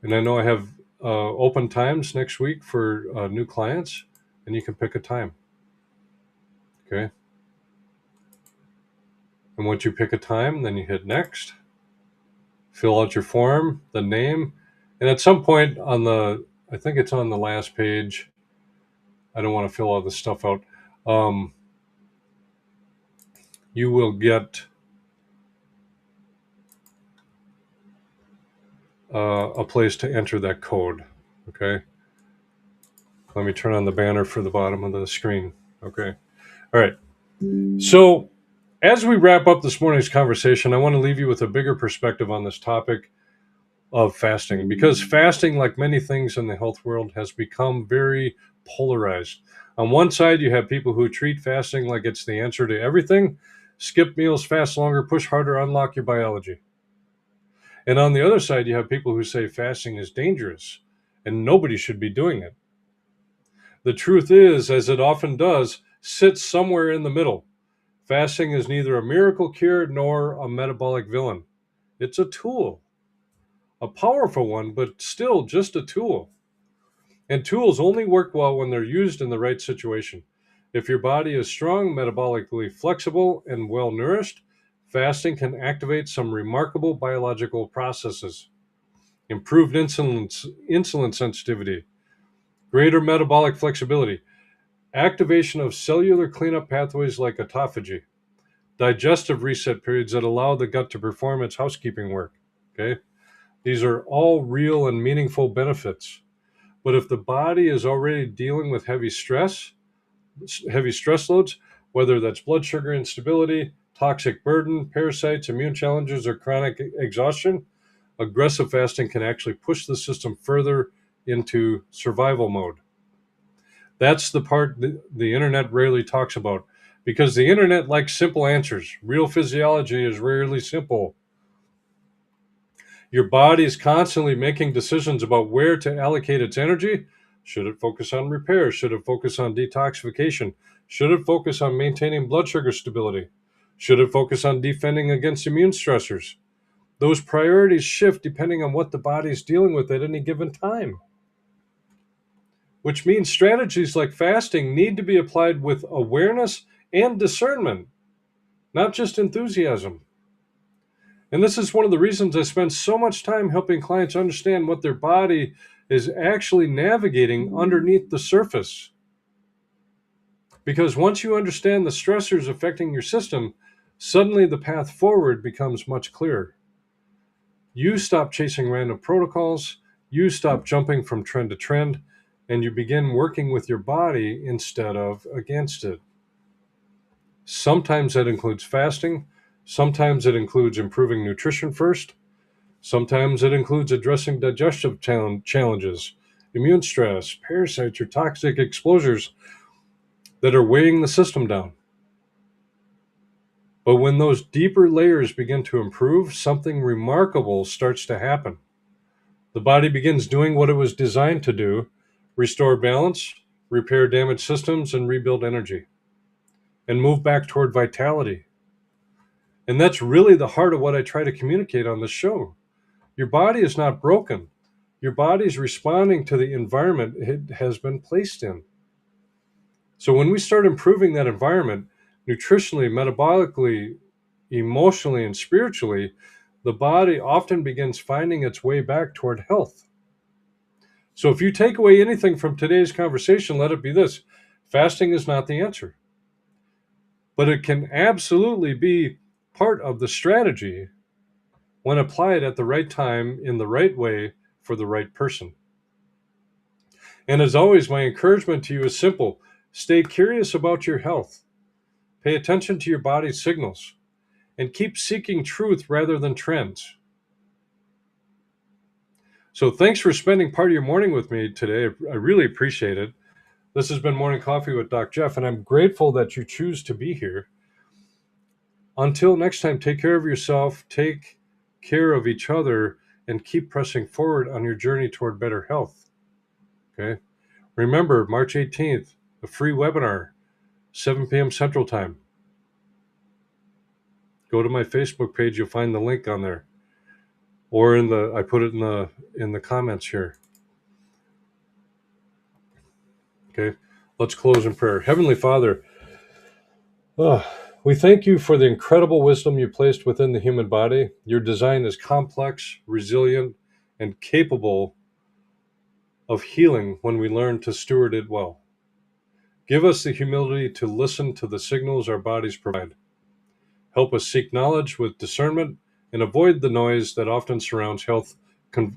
and I know I have open times next week for new clients, and you can pick a time. Okay, and once you pick a time, then you hit next, fill out your form, the name, and at some point I think it's on the last page. I don't want to fill all this stuff out. You will get a place to enter that code. Okay. Let me turn on the banner for the bottom of the screen. Okay. All right. So as we wrap up this morning's conversation, I want to leave you with a bigger perspective on this topic of fasting, because fasting, like many things in the health world, has become very polarized. On one side, you have people who treat fasting like it's the answer to everything. Skip meals, fast longer, push harder, unlock your biology. And on the other side, you have people who say fasting is dangerous and nobody should be doing it. The truth is, as it often does, sits somewhere in the middle. Fasting is neither a miracle cure nor a metabolic villain. It's a tool, a powerful one, but still just a tool. And tools only work well when they're used in the right situation. If your body is strong, metabolically flexible, and well nourished, fasting can activate some remarkable biological processes. Improved insulin sensitivity, greater metabolic flexibility, activation of cellular cleanup pathways like autophagy, digestive reset periods that allow the gut to perform its housekeeping work. Okay? These are all real and meaningful benefits. But if the body is already dealing with heavy stress loads, whether that's blood sugar instability, toxic burden, parasites, immune challenges, or chronic exhaustion, aggressive fasting can actually push the system further into survival mode. That's the part the internet rarely talks about, because the internet likes simple answers. Real physiology is rarely simple. Your body is constantly making decisions about where to allocate its energy. Should it focus on repair? Should it focus on detoxification? Should it focus on maintaining blood sugar stability? Should it focus on defending against immune stressors? Those priorities shift depending on what the body is dealing with at any given time. Which means strategies like fasting need to be applied with awareness and discernment, not just enthusiasm. And this is one of the reasons I spend so much time helping clients understand what their body is actually navigating underneath the surface. Because once you understand the stressors affecting your system, suddenly the path forward becomes much clearer. You stop chasing random protocols, you stop jumping from trend to trend, and you begin working with your body instead of against it. Sometimes that includes fasting. Sometimes it includes improving nutrition first. Sometimes it includes addressing digestive challenges, immune stress, parasites, or toxic exposures that are weighing the system down. But when those deeper layers begin to improve, something remarkable starts to happen. The body begins doing what it was designed to do: restore balance, repair damaged systems, and rebuild energy, and move back toward vitality. And that's really the heart of what I try to communicate on this show. Your body is not broken. your body's responding to the environment it has been placed in. So when we start improving that environment, nutritionally, metabolically, emotionally, and spiritually, the body often begins finding its way back toward health. So if you take away anything from today's conversation, let it be this: fasting is not the answer, but it can absolutely be part of the strategy when applied at the right time, in the right way, for the right person. And as always, my encouragement to you is simple: stay curious about your health, pay attention to your body's signals, and keep seeking truth rather than trends. So thanks for spending part of your morning with me today. I really appreciate it. This has been Morning Coffee with Doc Jeff, and I'm grateful that you choose to be here. Until next time, take care of yourself, take care of each other, and keep pressing forward on your journey toward better health. Okay? Remember, March 18th, a free webinar, 7 p.m. Central Time. Go to my Facebook page, you'll find the link on there. Or I put it in the comments here. Okay? Let's close in prayer. Heavenly Father, we thank you for the incredible wisdom you placed within the human body. Your design is complex, resilient, and capable of healing when we learn to steward it well. Give us the humility to listen to the signals our bodies provide. Help us seek knowledge with discernment and avoid the noise that often surrounds health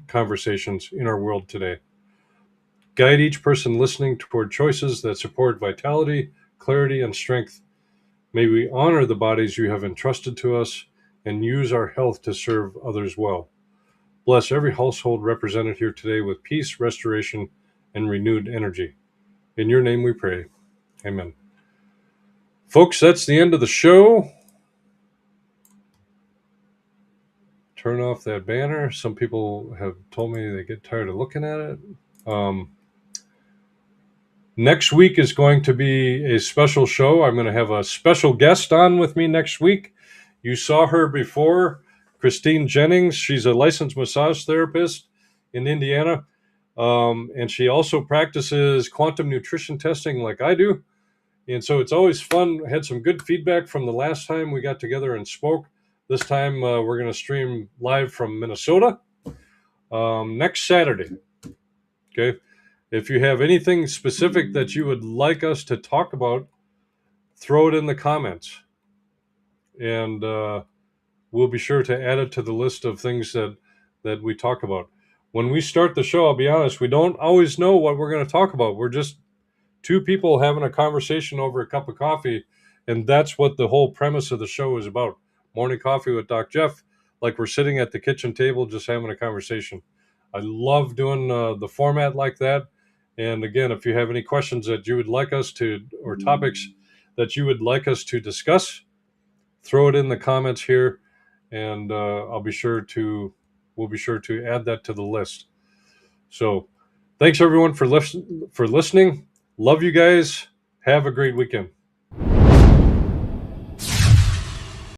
conversations in our world today. Guide each person listening toward choices that support vitality, clarity, and strength. May we honor the bodies you have entrusted to us and use our health to serve others well. Bless every household represented here today with peace, restoration, and renewed energy. In your name we pray. Amen. Folks, that's the end of the show. Turn off that banner. Some people have told me they get tired of looking at it. Next week is going to be a special show. I'm going to have a special guest on with me next week. You saw her before, Christine Jennings. She's a licensed massage therapist in Indiana. And she also practices quantum nutrition testing like I do. And so it's always fun. I had some good feedback from the last time we got together and spoke. This time we're going to stream live from Minnesota next Saturday. Okay. If you have anything specific that you would like us to talk about, throw it in the comments. And we'll be sure to add it to the list of things that we talk about. When we start the show, I'll be honest, we don't always know what we're going to talk about. We're just two people having a conversation over a cup of coffee, and that's what the whole premise of the show is about. Morning Coffee with Doc Jeff, like we're sitting at the kitchen table just having a conversation. I love doing the format like that. And again, if you have any questions that you would like us to, or topics that you would like us to discuss, throw it in the comments here, and we'll be sure to add that to the list. So thanks everyone for listening. Love you guys. Have a great weekend.